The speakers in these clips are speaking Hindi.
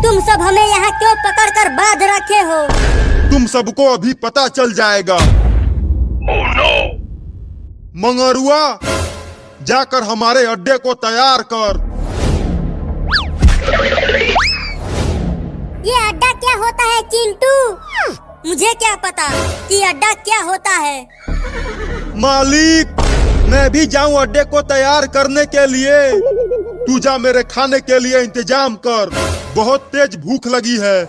तुम सब हमें यहाँ क्यों पकड़ कर बांध रखे हो? तुम सबको अभी पता चल जाएगा। Oh no! मंगरुआ, जाकर हमारे अड्डे को तैयार कर। ये अड्डा क्या होता है चिंटू? मुझे क्या पता कि अड्डा क्या होता है। मालिक, मैं भी जाऊं अड्डे को तैयार करने के लिए? तू जा, मेरे खाने के लिए इंतजाम कर, बहुत तेज भूख लगी है।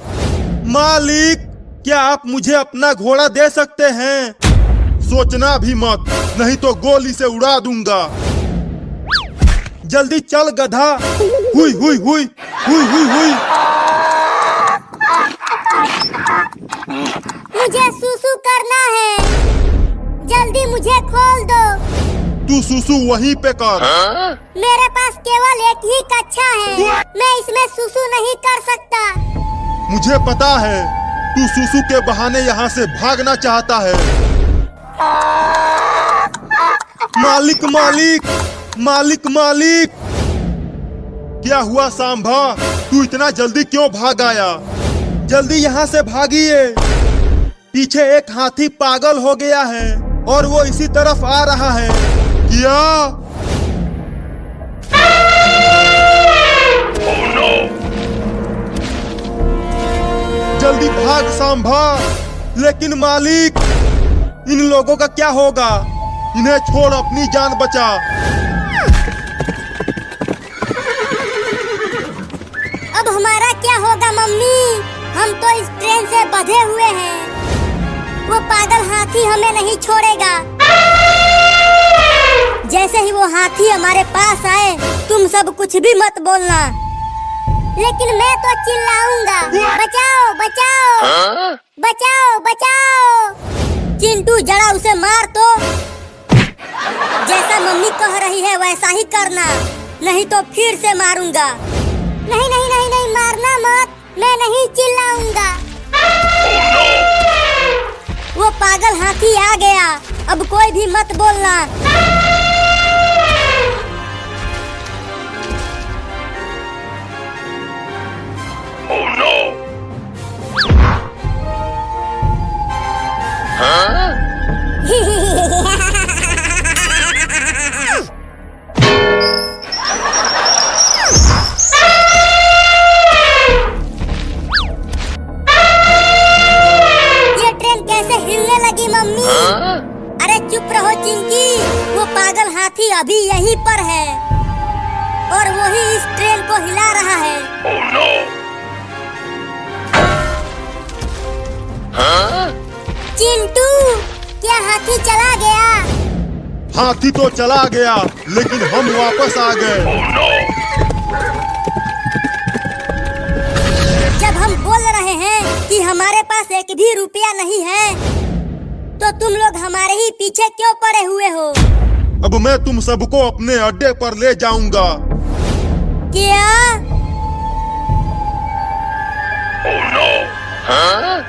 मालिक, क्या आप मुझे अपना घोड़ा दे सकते हैं? सोचना भी मत, नहीं तो गोली से उड़ा दूंगा। जल्दी चल गधा। हुई हुई हुई हुई हुई हुई। मुझे सुसु करना है, जल्दी मुझे खोल दो। तू सुसु वहीं पे कर। मेरे पास केवल एक ही कच्छा है, मैं इसमें सुसु नहीं कर सकता। मुझे पता है, तू सुसु के बहाने यहाँ से भागना चाहता है। मालिक मालिक मालिक मालिक, क्या हुआ सांभा? तू इतना जल्दी क्यों भाग आया? जल्दी यहाँ से भागिए, पीछे एक हाथी पागल हो गया है और वो इसी तरफ आ रहा है। क्या? Oh no! जल्दी भाग सांभा। लेकिन मालिक, इन लोगों का क्या होगा? इन्हें छोड़, अपनी जान बचा। अब हमारा क्या होगा मम्मी? हम तो इस ट्रेन से बंधे हुए हैं, वो पागल हाथी हमें नहीं छोड़ेगा। जैसे ही वो हाथी हमारे पास आए, तुम सब कुछ भी मत बोलना। लेकिन मैं तो चिल्लाऊंगा, बचाओ बचाओ बचाओ बचाओ। चिंटू, जरा उसे मार तो। जैसा मम्मी कह रही है वैसा ही करना, नहीं तो फिर से मारूंगा। नहीं नहीं नहीं नहीं, मारना मत, मैं नहीं चिल्लाऊंगा। वो पागल हाथी आ गया, अब कोई भी मत बोलना। Oh no! Huh? ये ट्रेन कैसे हिलने लगी मम्मी? अरे चुप रहो चिंकी, वो पागल हाथी अभी यहीं पर है और वही इस ट्रेन को हिला रहा है। Oh no! Huh? चिंटू, क्या हाथी चला गया? हाथी तो चला गया, लेकिन हम वापस आ गए। Oh no! जब हम बोल रहे हैं कि हमारे पास एक भी रुपया नहीं है, तो तुम लोग हमारे ही पीछे क्यों पड़े हुए हो? अब मैं तुम सबको अपने अड्डे पर ले जाऊंगा। क्या? Oh no! Huh?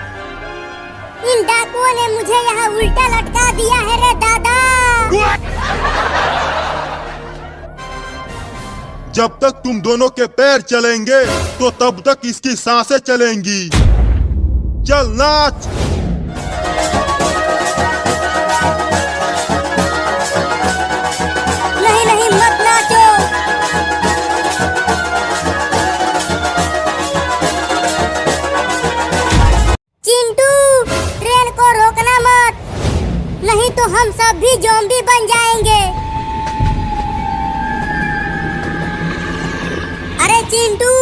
इन डाकुओं ने मुझे यहाँ उल्टा लटका दिया है रे दादा। जब तक तुम दोनों के पैर चलेंगे, तो तब तक इसकी सांसें चलेंगी। चल नाच। नहीं नहीं, मत नाचो। चिंटू, ट्रेन को रोकना मत, नहीं तो हम सब भी ज़ॉम्बी बन जाएंगे। अरे चिंटू,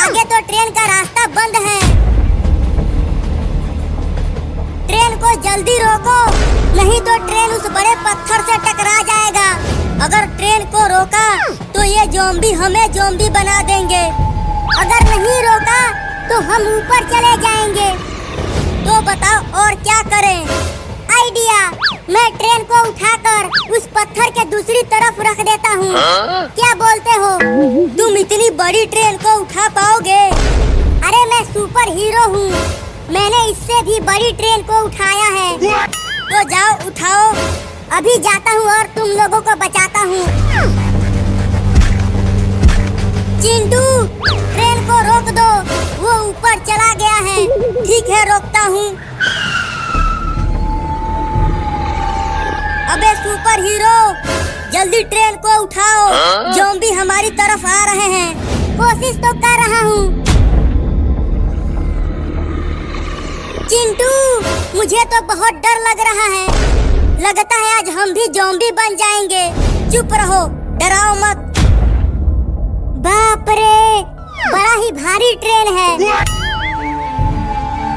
आगे तो ट्रेन का रास्ता बंद है, ट्रेन को जल्दी रोको, नहीं तो ट्रेन उस बड़े पत्थर से टकरा जाएगा। अगर ट्रेन को रोका तो ये ज़ॉम्बी हमें ज़ॉम्बी बना देंगे, अगर नहीं रोका तो हम ऊपर चले जाएंगे। तो बताओ और क्या करें? आइडिया, मैं ट्रेन को उठाकर उस पत्थर के दूसरी तरफ रख देता हूँ। क्या बोलते हो? तुम इतनी बड़ी ट्रेन को उठा पाओगे? अरे मैं सुपर हीरो हूँ, मैंने इससे भी बड़ी ट्रेन को उठाया है। तो जाओ उठाओ, अभी जाता हूँ और तुम लोगों को बचाता हूँ। चिंटू, ट्रेन को रोक दो, जल्दी ट्रेन को उठाओ, ज़ॉम्बी हमारी तरफ आ रहे हैं। कोशिश तो कर रहा हूँ। चिंटू, मुझे तो बहुत डर लग रहा है। लगता है आज हम भी ज़ॉम्बी बन जाएंगे। चुप रहो, डराओ मत। बाप रे, बड़ा ही भारी ट्रेन है।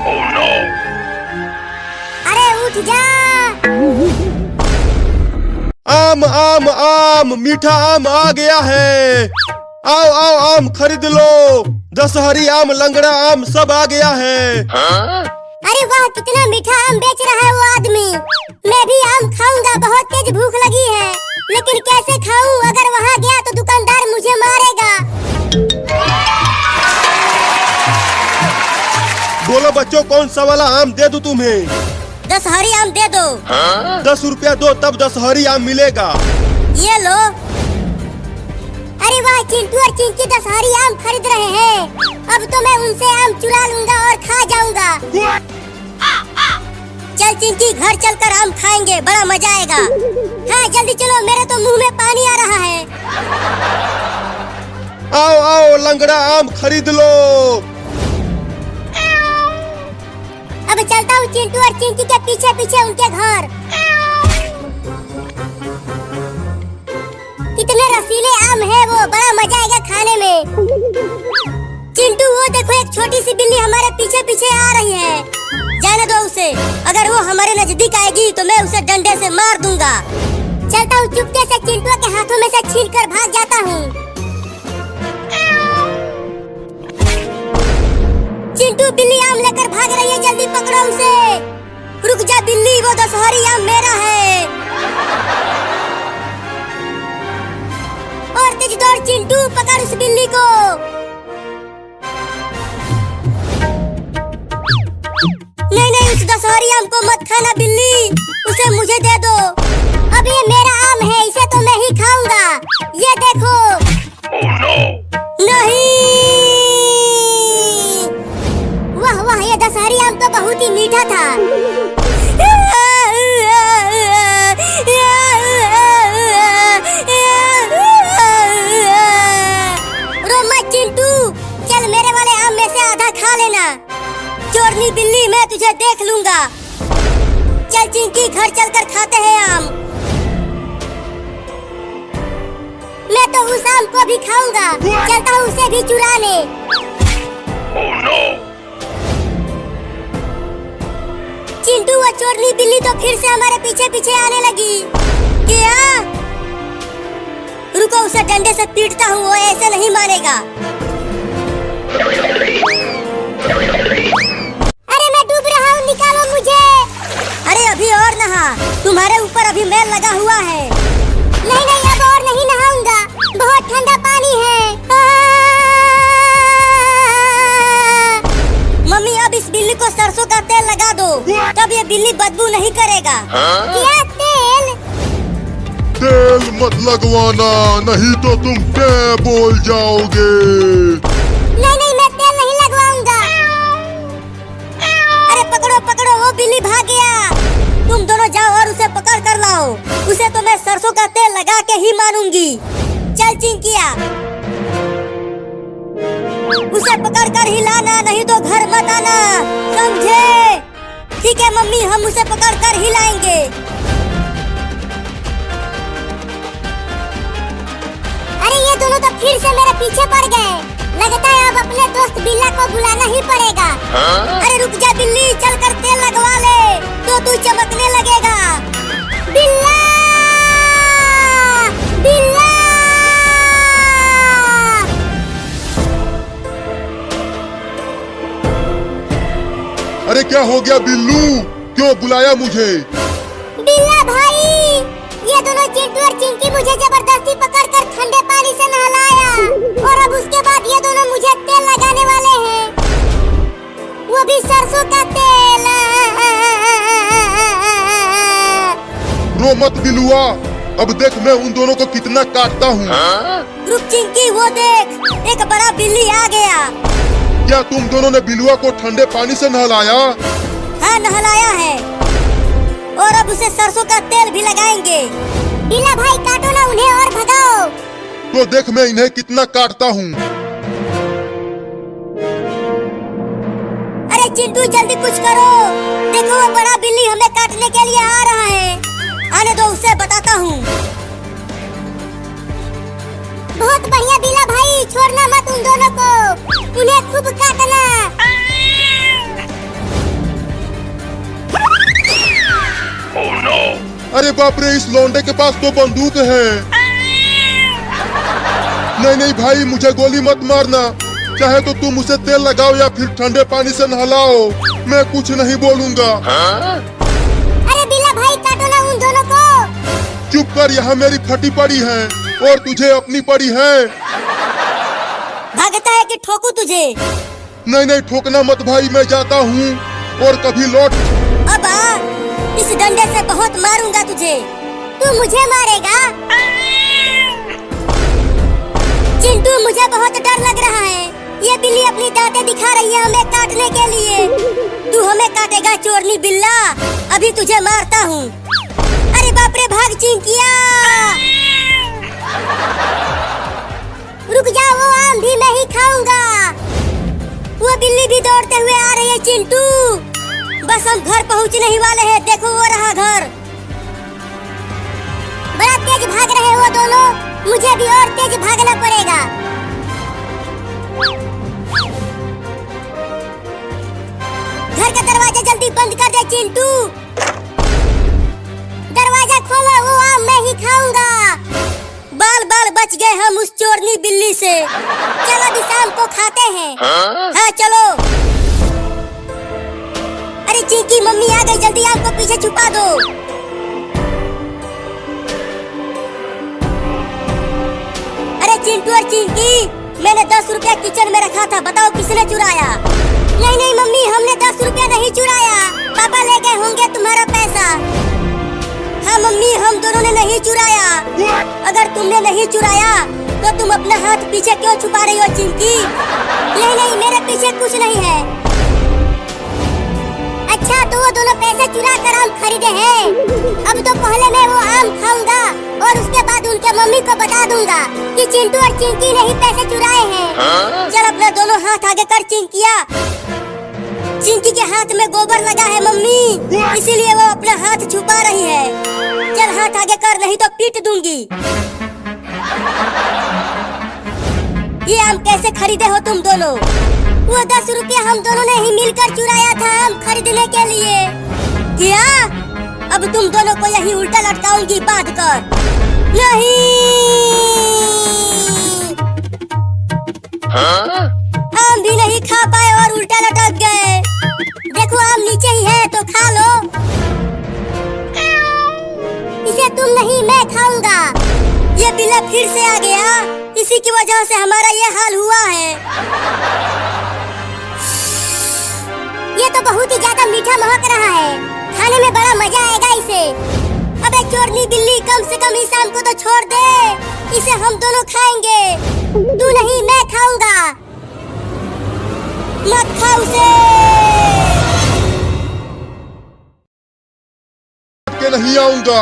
Oh no! अरे उठ जा। आम आम आम, मीठा आम आ गया है। आओ आओ, आम खरीद लो। दशहरी आम, लंगड़ा आम सब आ गया है। अरे वाह, कितना मीठा आम बेच रहा है वो आदमी। मैं भी आम खाऊंगा, बहुत तेज भूख लगी है। लेकिन कैसे खाऊं? अगर वहाँ गया तो दुकानदार मुझे मारेगा। बोलो बच्चों, कौन सा वाला आम दे दूं तुम्हें? दशहरी आम दे दो। 10 रुपया दो, तब दशहरी आम मिलेगा। ये लो। अरे वाह, चिंटू और चिंकी दशहरी आम खरीद रहे हैं। अब तो मैं उनसे आम चुरा लूंगा और खा जाऊंगा। चल चिंकी, घर चलकर आम खाएंगे, बड़ा मजा आएगा। हाँ जल्दी चलो, मेरे तो मुंह में पानी आ रहा है। आओ आओ, लंगड़ा आम खरीद लो। अब चलता हूँ चिंटू और चिंकी के पीछे पीछे उनके घर। कितने रसीले आम है वो, बड़ा मजा आएगा खाने में। चिंटू, वो देखो एक छोटी सी बिल्ली हमारे पीछे पीछे आ रही है। जाने दो उसे, अगर वो हमारे नजदीक आएगी तो मैं उसे डंडे से मार दूंगा। चलता हूँ चुपके से, चिंटू के हाथों में से छीनकर भाग जाता हूँ। चिंटू, बिल्ली आम लेकर भाग रही है, जल्दी पकड़ो उसे। रुक जा बिल्ली, वो दशहरी आम मेरा है। और तेज दौड़ चिंटू, पकड़ उस बिल्ली को। नहीं नहीं, उस दशहरी आम को मत खाना बिल्ली, उसे मुझे दे दो। अब ये मेरा आम है, इसे तो मैं ही खाऊंगा। ये देखो। Oh no! नहीं, वाह वाह, ये दशहरी आम तो बहुत ही मीठा था। रो मत चिंटू, चल मेरे वाले आम में से आधा खा लेना। चोरनी बिल्ली, मैं तुझे देख लूंगा। चल चिंकी, घर चलकर खाते हैं आम। मैं तो उस आम को भी खाऊंगा। चलता हूँ उसे भी चुराने। Oh no! चिंटू, वो चोरनी बिल्ली तो फिर से हमारे पीछे पीछे आने लगी। क्या? रुको, उसे डंडे से पीटता हूँ, वो ऐसे नहीं मारेगा। अरे मैं डूब रहा हूँ, निकालो मुझे। अरे अभी और नहा, तुम्हारे ऊपर अभी मैल लगा हुआ है। नहीं नहीं, अब और नहीं नहाऊंगा, बहुत ठंडा पानी है। मम्मी, अब इस बिल्ली को सरसों का तेल लगा दो, तब ये बिल्ली बदबू नहीं करेगा। क्या तेल? तेल मत लगवाना, नहीं तो तुम क्या बोल जाओगे। नहीं नहीं, मैं तेल नहीं लगवाऊंगा। अरे पकड़ो पकड़ो, वो बिल्ली भाग गया। तुम दोनों जाओ और उसे पकड़ कर लाओ। उसे तो मैं सरसों का तेल लगा के ही मानूंगी। चल चिंकिया, उसे पकड़ कर हिलाना, नहीं तो घर मत आना, समझे? ठीक है मम्मी, हम उसे पकड़ कर हिलाएंगे। अरे ये दोनों तो फिर से मेरे पीछे पड़ गए। लगता है अब अपने दोस्त बिल्ला को बुलाना ही पड़ेगा। अरे रुक जा बिल्ली, चल कर तेल लगवा ले, तो तू चमकने लगेगा। बिल्ला, बिल्ला। अरे क्या हो गया बिल्लू, क्यों बुलाया मुझे? बिल्ला भाई, ये दोनों चिंटू और चिंकी मुझे जबरदस्ती पकड़कर ठंडे पानी से नहलाया, और अब उसके बाद ये दोनों मुझे तेल लगाने वाले हैं, वो भी सरसों का तेल। रो मत बिलुआ, अब देख मैं उन दोनों को कितना काटता हूँ। रुक चिंकी, वो देख, एक बड़ा बिल्ली आ गया। क्या तुम दोनों ने बिलुआ को ठंडे पानी से नहलाया? हाँ नहलाया है, और अब उसे सरसों का तेल भी लगाएंगे। बिल्ला भाई काटो ना उन्हें और भगाओ। तो देख मैं इन्हें कितना काटता हूँ। अरे चिंटू जल्दी कुछ करो, देखो वो बड़ा बिल्ली हमें काटने के लिए आ रहा है। आने दो उसे बताता हूँ। बहुत बढ़िया बिल्ला भाई, छोड़ना मत उन दोनों को, उन्हें खूब काटना। Oh no! अरे बाप रे, इस लौंडे के पास तो बंदूक है। नहीं भाई, मुझे गोली मत मारना, चाहे तो तुम उसे तेल लगाओ या फिर ठंडे पानी से नहलाओ, मैं कुछ नहीं बोलूँगा। अरे बिल्ला भाई काटो ना उन दोनों को। चुप कर, यहाँ मेरी फटी पड़ी है और तुझे अपनी पड़ी है। भागता है कि ठोकू तुझे? नहीं ठोकना मत भाई, मैं जाता हूँ और कभी लौट। अब आ, इस डंडे से बहुत मारूंगा तुझे। तू मुझे मारेगा? चिंटू मुझे बहुत डर लग रहा है, ये बिल्ली अपनी दांतें दिखा रही है हमें काटने के लिए। तू हमें काटेगा चोरनी बिल्ला, अभी तुझे मारता हूँ। अरे बाप रे, भाग चिंकिया। रुक जा, वो आम भी मैं ही खाऊंगा। वो बिल्ली भी दौड़ते हुए आ रही है चिंटू, बस हम घर पहुंचने ही वाले हैं। देखो वो रहा घर। बड़ा तेज भाग रहे वो दोनों, मुझे भी और तेज भागना पड़ेगा। घर का दरवाजा जल्दी बंद कर दे चिंटू। दरवाजा खोलो, वो आम मैं ही खाऊंगा। बाल बाल बच गए हम उस चोरनी बिल्ली से। चलो अभी शाम को खाते हैं। हाँ चलो। अरे चिंकी मम्मी आ गई, जल्दी आम को पीछे छुपा दो। अरे चिंटू और चिंकी, मैंने 10 रुपया किचन में रखा था, बताओ किसने चुराया? नहीं मम्मी, हमने 10 रुपया नहीं चुराया, पापा ले गए होंगे तुम्हारा पैसा। हाँ मम्मी, हम दोनों ने नहीं चुराया। अगर तुमने नहीं चुराया तो तुम अपना हाथ पीछे क्यों छुपा रही हो चिंकी? नहीं मेरे पीछे कुछ नहीं है। अच्छा, तो वो दोनों पैसे चुरा कर आम खरीदे हैं। अब तो पहले मैं वो आम खाऊंगा और उसके बाद उनके मम्मी को बता दूंगा कि चिंटू और चिंकी ने ही पैसे चुराए हैं। चल अपना दोनों हाथ आगे कर चिंकिया। चिंकी के हाथ में गोबर लगा है मम्मी, इसीलिए वो अपना हाथ छुपा रही है। चल हाथ आगे कर, नहीं तो पीट दूंगी। ये आम कैसे खरीदे हो तुम दोनों? वो 10 रुपया हम दोनों ने ही मिलकर चुराया था आम खरीदने के लिए। क्या? अब तुम दोनों को यही उल्टा लटकाऊंगी बांध कर। नहीं, आम भी नहीं खा पाए और उल्टा लटक गए। देखो आम नीचे ही है तो खा लो। इसे तुम नहीं, मैं खाऊंगा। ये बिल्ला फिर से आ गया, इसी की वजह से हमारा ये हाल हुआ है। ये तो बहुत ही ज्यादा मीठा महक रहा है, खाने में बड़ा मजा आएगा इसे। अबे चोरनी बिल्ली, कम से कम इस आम को तो छोड़ दे, इसे हम दोनों खाएंगे। तू नहीं, मैं खाऊंगा। मत खा उसे। के नहीं आऊंगा।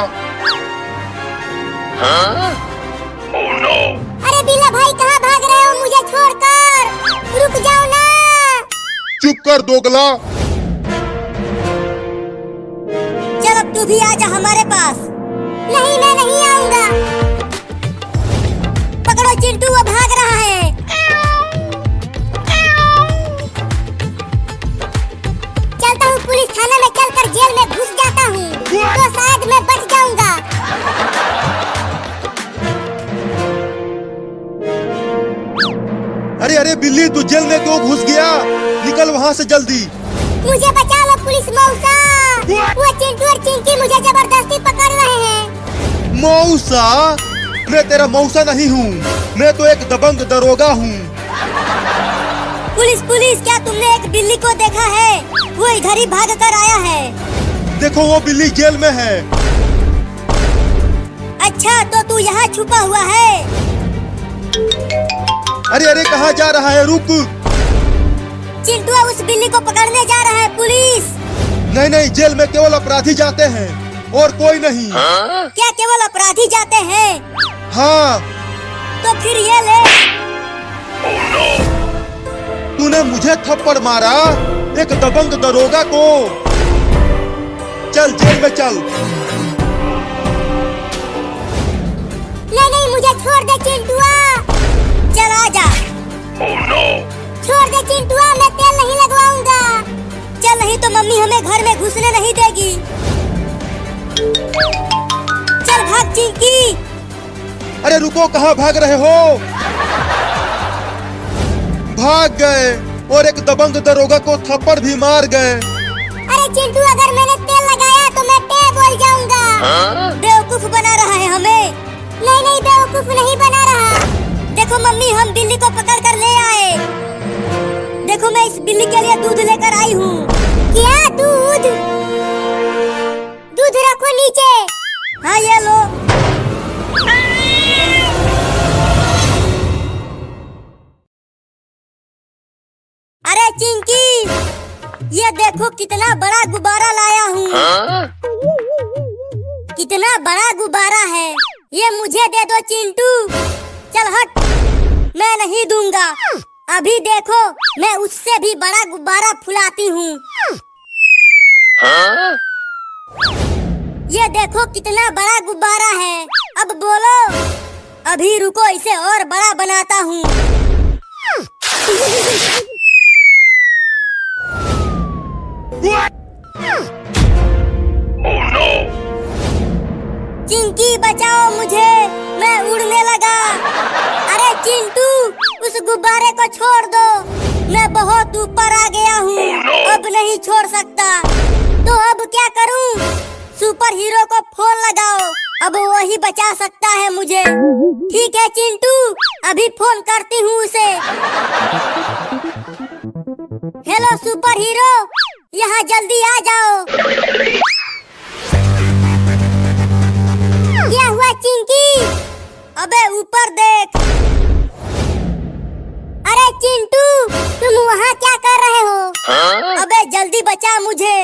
Oh no! अरे बिल्ला भाई, कहाँ भाग रहे हो मुझे छोड़कर? रुक जाओ ना। चुप कर दोगला। चल अब तू भी आजा हमारे पास। नहीं, मैं नहीं आऊंगा। पकड़ो चिंटू, वो भाग रहा है। चलता हूँ पुलिस थाना में, चलकर जेल में घुस जाता हूँ, तो शायद मैं बच जाऊंगा। अरे बिल्ली, तू जेल में क्यों घुस गया? निकल वहाँ से जल्दी। मुझे बचा लो पुलिस मौसा। वो चिंटू और चिंकी मुझे जबरदस्ती पकड़ रहे हैं। मौसा? मैं तेरा मौसा नहीं हूँ, मैं तो एक दबंग दरोगा हूँ। पुलिस, क्या तुमने एक बिल्ली को देखा है? वो इधर ही भाग कर आया है। देखो वो बिल्ली जेल में है। अच्छा, तो तू यहाँ छुपा हुआ है? अरे कहाँ जा रहा है? रुक। चिंटू उस बिल्ली को पकड़ने जा रहा है पुलिस। नहीं, जेल में केवल अपराधी जाते हैं। और कोई नहीं। क्या केवल अपराधी जाते हैं? हाँ। तो फिर ये ले। Oh no! तूने मुझे थप्पड़ मारा, एक दबंग दरोगा को। चल जेल में चल। नहीं, मुझे छोड़ दे चिंटुआ। चल आजा। Oh no! छोड़ दे चिंटुआ, मैं तेल नहीं लगवाऊंगा। चल, नहीं तो मम्मी हमें घर में घुसने नहीं देगी। चल भाग चिंकी। अरे रुको, कहाँ भाग रहे हो? भाग गए और एक दबंग दरोगा को थप्पड़ भी मार गए। अरे चिंटू, अगर मैंने तेल लगाया तो मैं टे बोल जाऊंगा। बेवकूफ बना रहा है हमें। नहीं, बेवकूफ नहीं बना रहा। देखो मम्मी, हम बिल्ली को पकड़ कर ले आए। देखो, मैं इस बिल्ली के लिए दूध लेकर आई हूँ। क्या दूध? दूध रखो नीचे। हाँ, ये लो। अरे चिंकी, ये देखो कितना बड़ा गुब्बारा लाया हूँ। कितना बड़ा गुब्बारा है। ये मुझे दे दो चिंटू। चल हट, मैं नहीं दूंगा। अभी देखो, मैं उससे भी बड़ा गुब्बारा फुलाती हूँ। ये देखो कितना बड़ा गुब्बारा है। अब बोलो। अभी रुको, इसे और बड़ा बनाता हूँ। Oh no! चिंकी बचाओ मुझे, मैं उड़ने लगा। अरे चिंटू, उस गुब्बारे को छोड़ दो। मैं बहुत ऊपर आ गया हूँ। अब नहीं छोड़ सकता। तो अब क्या करूँ? सुपर हीरो को फोन लगाओ, अब वही बचा सकता है मुझे। ठीक है चिंटू, अभी फोन करती हूँ उसे। हेलो सुपर हीरो, यहाँ जल्दी आ जाओ। क्या हुआ चिंकी? अबे ऊपर देख। अरे चिंटू, तुम वहाँ क्या कर रहे हो? अबे जल्दी बचा मुझे।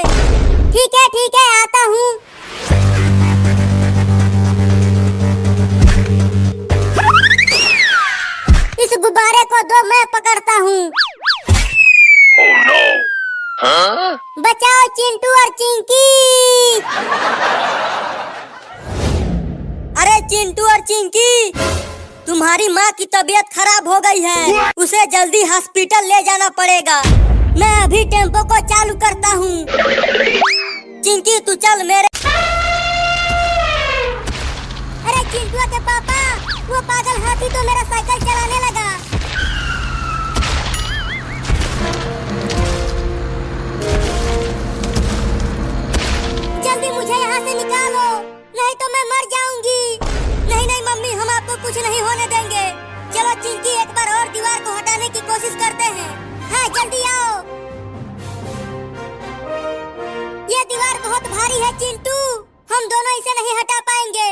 ठीक है, आता हूँ। इस गुब्बारे को दो, मैं पकड़ता हूँ। Oh no! बचाओ चिंटू और चिंकी। अरे चिंटू और चिंकी, तुम्हारी माँ की तबीयत खराब हो गई है। उसे जल्दी हॉस्पिटल ले जाना पड़ेगा। मैं अभी टेम्पो को चालू करता हूँ। चिंकी तू चल मेरे। अरे चिंटू के पापा, वो पागल हाथी तो मेरा साइकिल चलाने लगा। जल्दी मुझे यहाँ से निकालो, नहीं तो मैं मर जाऊंगी। नहीं मम्मी, हम आपको कुछ नहीं होने देंगे। चलो चिंकी, एक बार और दीवार को हटाने की कोशिश करते हैं। हाँ जल्दी आओ। ये दीवार बहुत भारी है चिंटू, हम दोनों इसे नहीं हटा पाएंगे।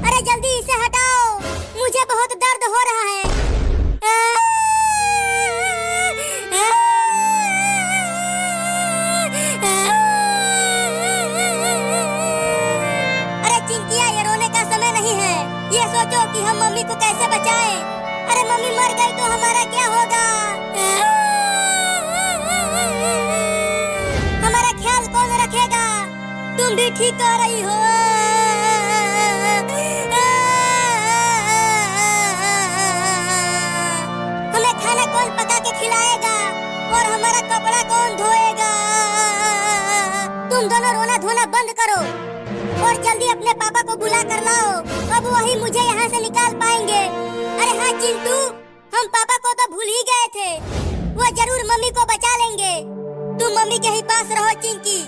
अरे जल्दी इसे हटाओ, मुझे बहुत दर्द हो रहा है। अरे चिंकिया, ये रोने का समय नहीं है। ये सोचो कि हम मम्मी को कैसे बचाएं। अरे मम्मी मर गई तो हमारा क्या होगा? हमारा ख्याल कौन रखेगा? तुम भी ठीक कह रही हो। हमें खाना कौन पका के खिलाएगा और हमारा कपड़ा कौन धोएगा? तुम दोनों रोना धोना बंद करो और जल्दी अपने पापा को बुला कर लाओ। अब वही मुझे यहाँ से निकाल पाएंगे। अरे हाँ चिंटू, हम पापा को तो भूल ही गए थे। वो जरूर मम्मी को बचा लेंगे। तुम मम्मी के ही पास रहो चिंकी,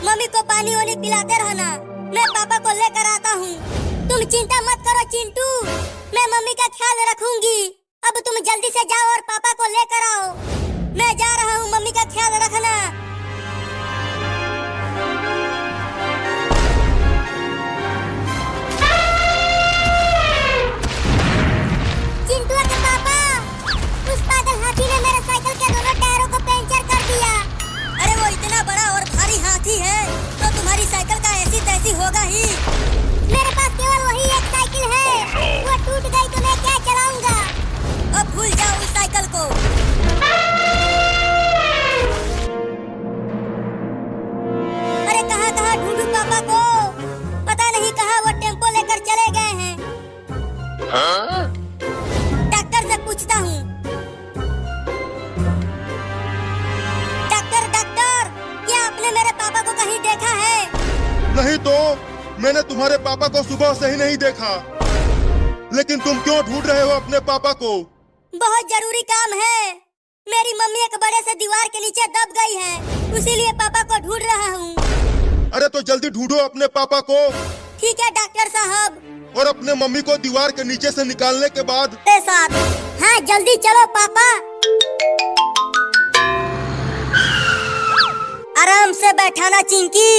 मम्मी को पानी वानी पिलाते रहना। मैं पापा को लेकर आता हूँ। तुम चिंता मत करो चिंटू, मैं मम्मी का ख्याल रखूंगी। अब तुम जल्दी से जाओ और पापा को लेकर आओ। मैं जा रहा हूँ, मम्मी का ख्याल रखना। चिंटू के पापा, उस पागल हाथी ने मेरे साइकिल के दोनों टायरों को पंचर कर दिया। अरे वो इतना बड़ा और भारी हाथी है तो तुम्हारी साइकिल का ऐसी तैसी होगा ही। नहीं देखा है? नहीं तो मैंने तुम्हारे पापा को सुबह से ही नहीं देखा। लेकिन तुम क्यों ढूंढ रहे हो अपने पापा को? बहुत जरूरी काम है। मेरी मम्मी एक बड़े से दीवार के नीचे दब गई है, इसीलिए पापा को ढूंढ रहा हूँ। अरे तो जल्दी ढूंढो अपने पापा को। ठीक है डॉक्टर साहब। और अपने मम्मी को दीवार के नीचे से निकालने के बाद के साथ। हाँ जल्दी चलो पापा। आराम से बैठाना चिंकी।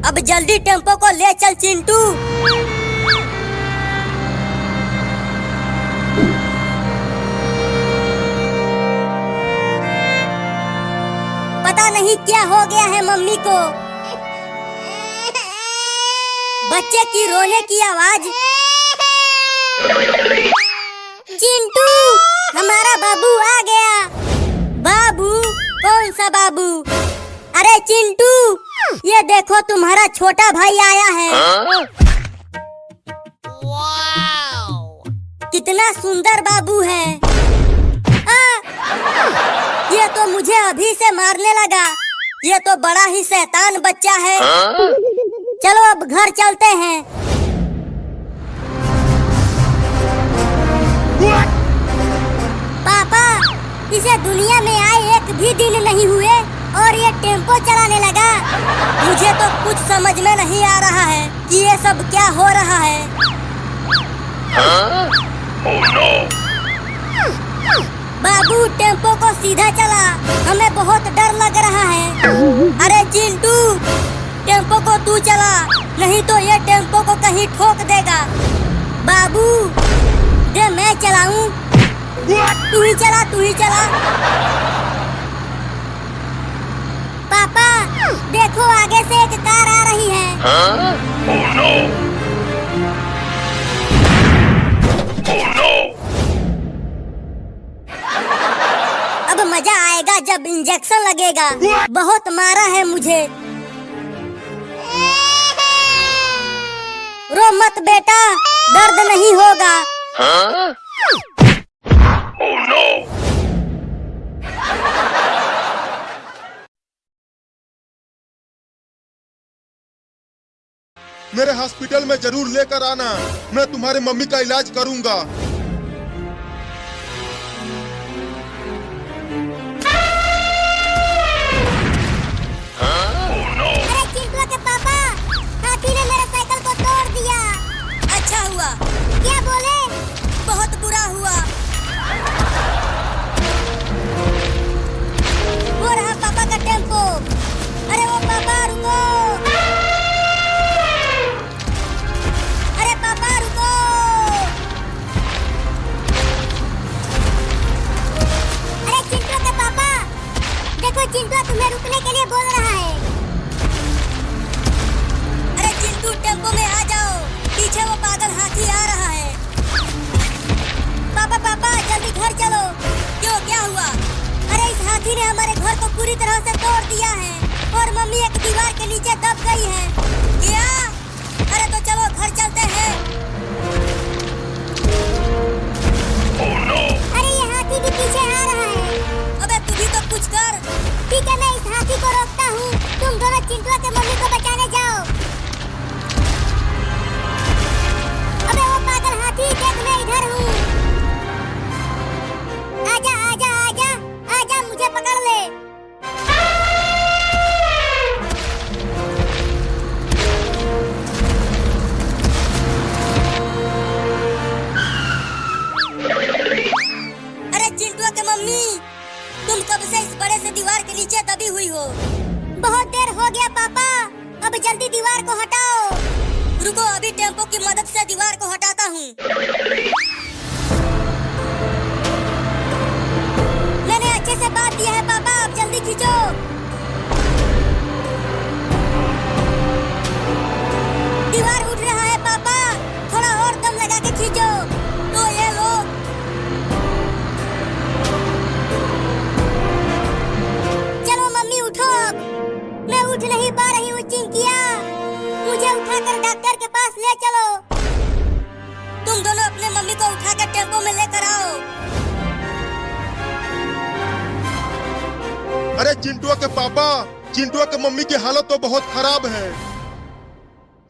अब जल्दी टेम्पो को ले चल चिंटू। पता नहीं क्या हो गया है मम्मी को। बच्चे की रोने की आवाज। चिंटू, हमारा बाबू आ गया। बाबू? कौन सा बाबू? अरे चिंटू, ये देखो तुम्हारा छोटा भाई आया है। कितना सुंदर बाबू है। ये तो मुझे अभी से मारने लगा। ये तो बड़ा ही शैतान बच्चा है। चलो अब घर चलते हैं। पापा, इसे दुनिया में आए 1 भी दिन नहीं हुए और ये टेम्पो चलाने लगा। मुझे तो कुछ समझ में नहीं आ रहा है कि ये सब क्या हो रहा है। Oh no! बाबू टेम्पो को सीधा चला, हमें बहुत डर लग रहा है। अरे चिंटू, टेम्पो को तू चला, नहीं तो ये टेम्पो को कहीं ठोक देगा। बाबू, दे मैं चलाऊं? तू ही चला, तू ही चला। पापा, देखो आगे से एक कार आ रही है। Oh no! Oh no! अब मजा आएगा जब इंजेक्शन लगेगा। बहुत मारा है मुझे। रो मत बेटा, दर्द नहीं होगा। Oh no! मेरे हॉस्पिटल में जरूर लेकर आना। मैं तुम्हारी मम्मी का इलाज करूंगा। अरे चिंटू के पापा, हाथी ने मेरे साइकिल को तोड़ दिया। अच्छा हुआ। क्या बोले? बहुत बुरा हुआ। वो रहा पापा का टेम्पो। अरे वो पापा रुको। अरे पापा रुको। अरे चिंटू के पापा, देखो चिंटू तुम्हें रुकने के लिए बोल रहा है। अरे चिंटू टेम्पो में आ जाओ, पीछे वो पागल हाथी आ रहा है। पापा पापा जल्दी घर चलो। क्यों, क्या हुआ? अरे इस हाथी ने हमारे घर को पूरी तरह से तोड़ दिया है और मम्मी एक दीवार के नीचे दब गई है। क्या? अरे तो चलो घर चलते हैं। Oh no! अरे ये हाथी भी पीछे आ रहा है। अबे तू भी तो कुछ कर। ठीक है, मैं इस हाथी को रोकता हूँ। तुम दोनों चिंटू के मम्मी को बचाने जाओ। अबे वो पागल हाथी, देख मैं इधर हूँ। आजा आजा आजा आजा, मुझे पकड़ ले। अरे चिंटू के मम्मी, तुम कब से इस बड़े से दीवार के नीचे दबी हुई हो? बहुत देर हो गया पापा, अब जल्दी दीवार को हटाओ। रुको, अभी टेम्पो की मदद से दीवार को हटाता हूँ। मैंने अच्छे से बात दिया है पापा, अब जल्दी खींचो। दीवार उठ रहा है पापा, थोड़ा और दम लगा के खींचो। तो ये लो। चलो मम्मी उठो अब। मैं उठ नहीं पा रही हूँ चिंकिया, मुझे उठाकर डॉक्टर के पास ले चलो। तुम दोनों अपने मम्मी को उठाकर टेम्पो में लेकर आओ। अरे चिंटू के पापा, चिंटुआ की मम्मी की हालत तो बहुत खराब है।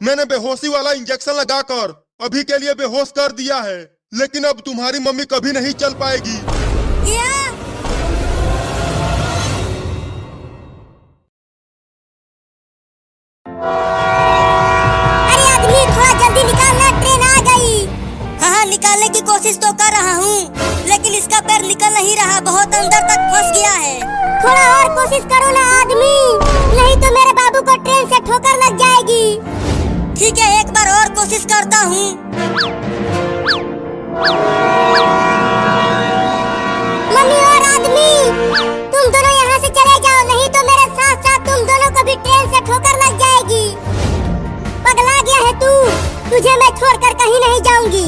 मैंने बेहोशी वाला इंजेक्शन लगाकर अभी के लिए बेहोश कर दिया है, लेकिन अब तुम्हारी मम्मी कभी नहीं चल पाएगी। क्या? अरे आदमी थोड़ा जल्दी निकालना, ट्रेन आ गई। हाँ, निकालने की कोशिश तो कर रहा हूँ, लेकिन इसका पैर निकल नहीं रहा, बहुत अंदर तक फंस गया है। थोड़ा और कोशिश करो ना आदमी, नहीं तो मेरे बाबू को ट्रेन से ठोकर लग जाएगी। ठीक है, एक बार और कोशिश करता हूँ। मम्मी और आदमी, तुम दोनों यहाँ से चले जाओ, नहीं तो मेरे साथ साथ तुम दोनों को भी ट्रेन से ठोकर लग जाएगी। पगला गया है तू, तुझे मैं छोड़कर कहीं नहीं जाऊंगी।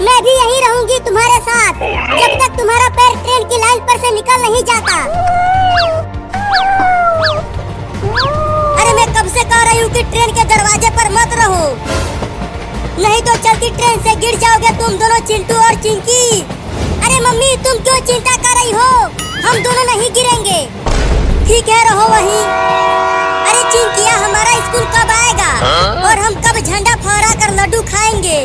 मैं भी यहीं रहूंगी तुम्हारे साथ, जब तक तुम्हारा पैर ट्रेन की लाइन पर से निकल नहीं जाता। अरे मैं कब से कह रही हूँ कि ट्रेन के दरवाजे पर मत रहो, नहीं तो चलती ट्रेन से गिर जाओगे तुम दोनों, चिंटू और चिंकी। अरे मम्मी, तुम क्यों चिंता कर रही हो? हम दोनों नहीं गिरेंगे। ठीक है, रहो वहीं। अरे चिंकिया, हमारा स्कूल कब आएगा और हम कब झंडा फहरा कर लड्डू खाएंगे?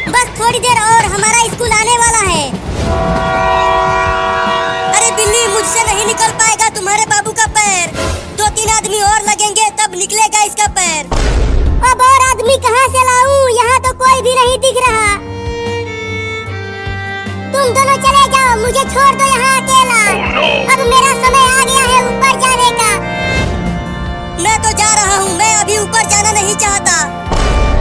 बस थोड़ी देर और हमारा स्कूल आने वाला है। अरे बिल्ली, मुझसे नहीं निकल पाएगा तुम्हारे बाबू का पैर। 2-3 आदमी और लगेंगे तब निकलेगा इसका पैर। अब और आदमी कहाँ से लाऊं? यहाँ तो कोई भी नहीं दिख रहा। तुम दोनों चले जाओ, मुझे छोड़ दो यहाँ अकेला। अब मेरा समय आ गया है ऊपर जाने का। मैं तो जा रहा हूँ, मैं अभी ऊपर जाना नहीं चाहता।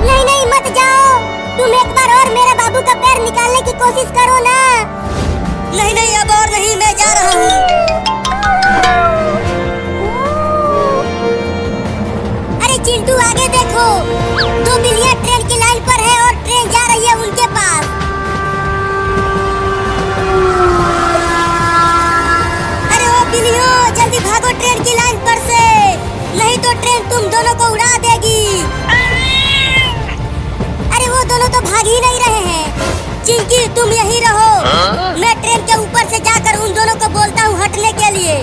नहीं नहीं, मत जाओ, तुम एक बार और मेरे बाबू का पैर निकालने की कोशिश करो ना। नहीं नहीं, अब और नहीं, मैं जा रहा हूँ। अरे चिंटू, आगे देखो, 2 बिल्लियाँ ट्रेन की लाइन पर है और ट्रेन जा रही है उनके पास। अरे ओ बिल्लियों, जल्दी भागो ट्रेन की लाइन पर से, नहीं तो ट्रेन तुम दोनों को उड़ा देगी। अरे वो दोनों तो भाग ही नहीं रहे हैं। चिंकी, तुम यहीं रहो, मैं ट्रेन के ऊपर से जाकर उन दोनों को बोलता हूँ हटने के लिए।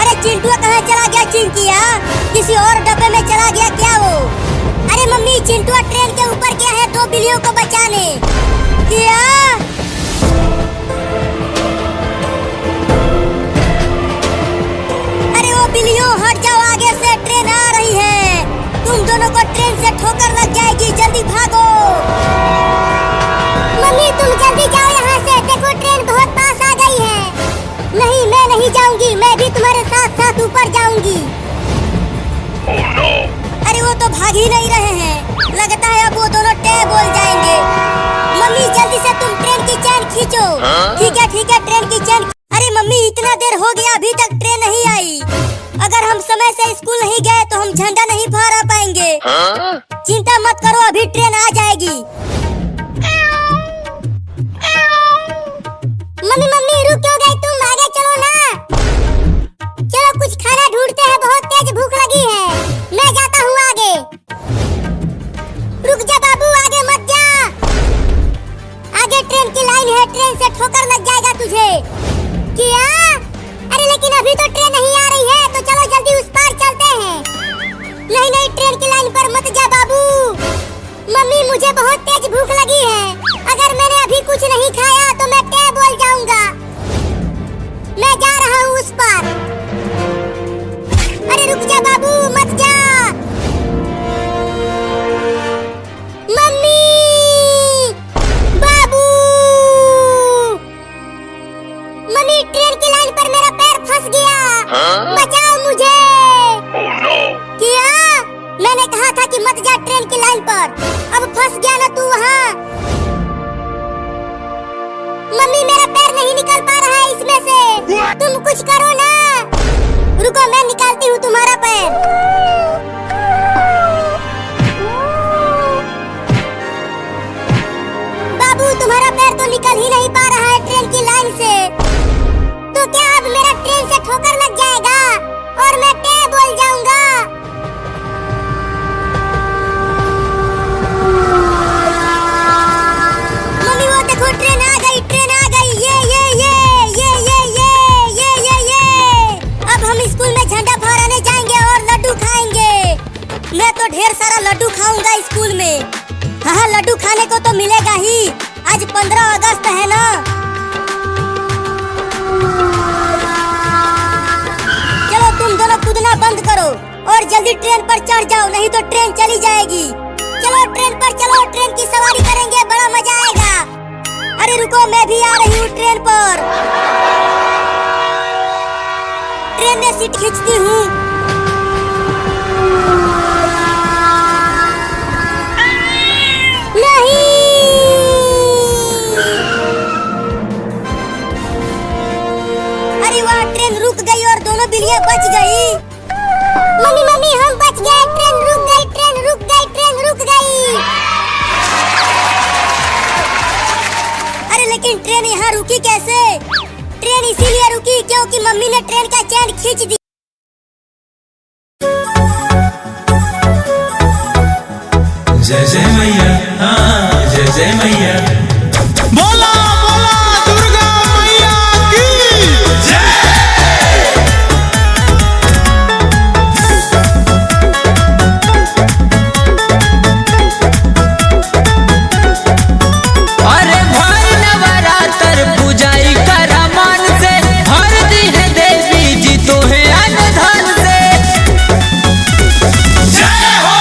अरे चिंटू कहाँ चला गया? चिंकिया किसी और डब्बे में चला गया क्या वो? अरे मम्मी, चिंटू ट्रेन के ऊपर गया है 2 बिल्लियों को बचाने। क्या? अरे ओ बिल्लियों, हट जाओ, आगे से ट्रेन आ रही है। तुम दोनों को ट्रेन से ठोकर लग जाएगी, जल्दी भागो। मम्मी, तुम जल्दी जाओ यहाँ से, देखो ट्रेन बहुत पास आ गई है। नहीं, मैं नहीं जाऊंगी, मैं भी तुम्हारे साथ साथ ऊपर जाऊंगी। Oh no! अरे वो तो भाग ही नहीं रहे हैं, लगता है अब वो दोनों टे बोल जाएंगे। मम्मी, जल्दी से तुम ट्रेन की चैन खींचो। ठीक है, ट्रेन की चैन। अरे मम्मी, इतना देर हो गया, अभी तक ट्रेन नहीं आई। अगर हम समय से स्कूल नहीं गए तो हम झंडा नहीं फहरा पाएंगे। चिंता मत करो, अभी ट्रेन आ जाएगी। मम्मी मम्मी, रुक क्यों गई तुम? आगे चलो ना। चलो कुछ खाना ढूंढते हैं, बहुत तेज भूख लगी है। मैं जाता हूँ आगे। रुक जा बाबू, आगे मत जा। आगे ट्रेन की लाइन है, ट्रेन से ठोकर लग जाएगा तुझे। क्या? अरे लेकिन अभी तो ट्रेन नहीं आ रही है, तो चलो जल्दी उस पार चलते हैं। नहीं नहीं, ट्रेन की लाइन पर मत जा बाबू। मम्मी, मुझे बहुत तेज भूख लगी है, अगर मैंने अभी कुछ नहीं खाया तो मैं टे बोल जाऊंगा। मैं जा रहा हूँ उस पार। अरे रुक जा बाबू, मत जा। मम्मी, बाबू, मम्मी, ट्रेन की लाइन पर मेरा पैर फंस गया। बचाओ मुझे। Oh no! क्या? मैंने कहा था कि मत जा ट्रेन की लाइन पर, अब फंस गया ना तू वहाँ। मम्मी, मेरा पैर नहीं निकल पा रहा है इसमें से, तुम कुछ करो ना। रुको, मैं निकालती हूँ तुम्हारा पैर। बाबू, तुम्हारा पैर तो निकल ही नहीं पा रहा है ट्रेन की लाइन से, तो क्या अब मेरा ट्रेन से ठोकर लग जाएगा और मैं टे बोल जाऊंगा? मम्मी, वो देखो ट्रेन आ गई, ट्रेन आ गई। ये स्कूल में। हाँ लड्डू खाने को तो मिलेगा ही, आज 15 अगस्त है ना। चलो तुम दोनों कूदना बंद करो और जल्दी ट्रेन पर चढ़ जाओ, नहीं तो ट्रेन चली जाएगी। चलो ट्रेन पर चलो, ट्रेन की सवारी करेंगे, बड़ा मजा आएगा। अरे रुको, मैं भी आ रही हूँ ट्रेन पर। ट्रेन में सीट खींचती हूँ। नहीं, अरे वाह, ट्रेन रुक गई और दोनों बिल्लियाँ बच गई। मम्मी मम्मी हम बच गए, ट्रेन रुक गई, ट्रेन रुक गई, ट्रेन रुक गई। अरे लेकिन ट्रेन यहाँ रुकी कैसे? ट्रेन इसीलिए रुकी क्योंकि मम्मी ने ट्रेन का चैन खींच दिया। जय जय मैया, हाँ जय जय मैया। बोला बोला दुर्गा मैया की जय। अरे भाई नवरात्र पूजाई करा मन से, हर दी है देवी जी तो है अनधन से। जय हो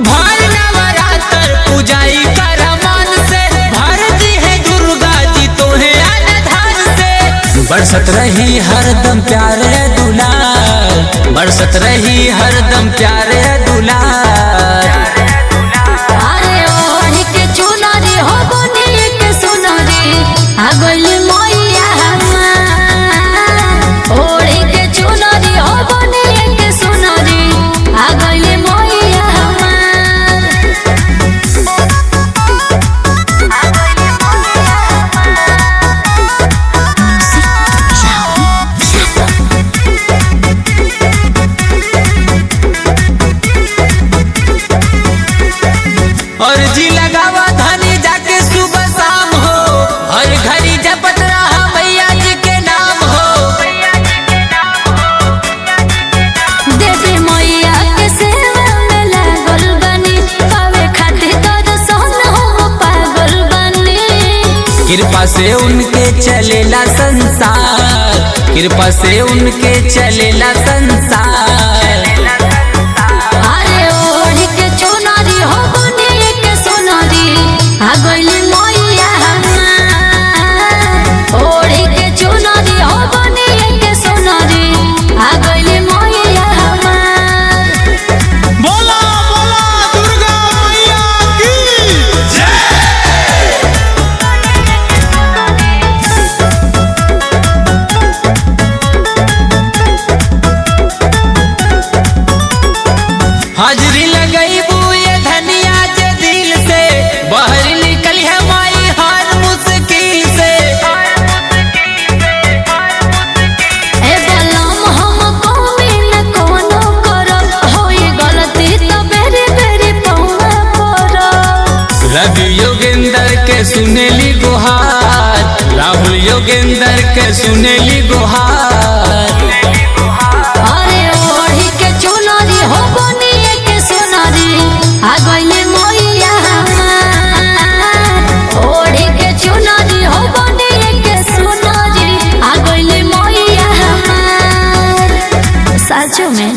भाई नवरात्र पूजाई करा मन से, हर दी है दुर्गा जी तो है अनधन से। बरसत रही हरदम प्यारे दुलार, बरसत रही हरदम प्यारे दुलार। अर्जी लगावा धनी जाके सुबह शाम हो, हर घड़ी जपत रहा मैया जी के नाम हो। देवी मैया के सेवा में लागल बनी, पावे खातिर दर्शन हो पागल बनी। कृपा से उनके चलेला संसार, कृपा से उनके चलेला संसार। अरे ओढ़ी के चुनरी हो बनी के सुनरी, आ गइली मैया हमार। ओढ़ी के चुनरी हो बनी के सुनरी, आ गइली मैया हमार। बोला बोला दुर्गा मैया की जय। हाजरी लगई बुए धनिया के दिल से, बाहर निकल है माई हर मुश्किल से। ए बलम हमको बिन कोनो करल, होई गलती तो बेरी बेरी पौवा पड़ल। रवि योगेंद्र के सुनेली गुहार, राहुल योगेंद्र के सुनेली गुहार। अरे ओढ़ी के चुनरी हो बनी के सुनरी, आ गइले मैया हमार। ओढ़ी के चुनरी हो बनी के सुनरी, आ गइले मैया हमार। सच में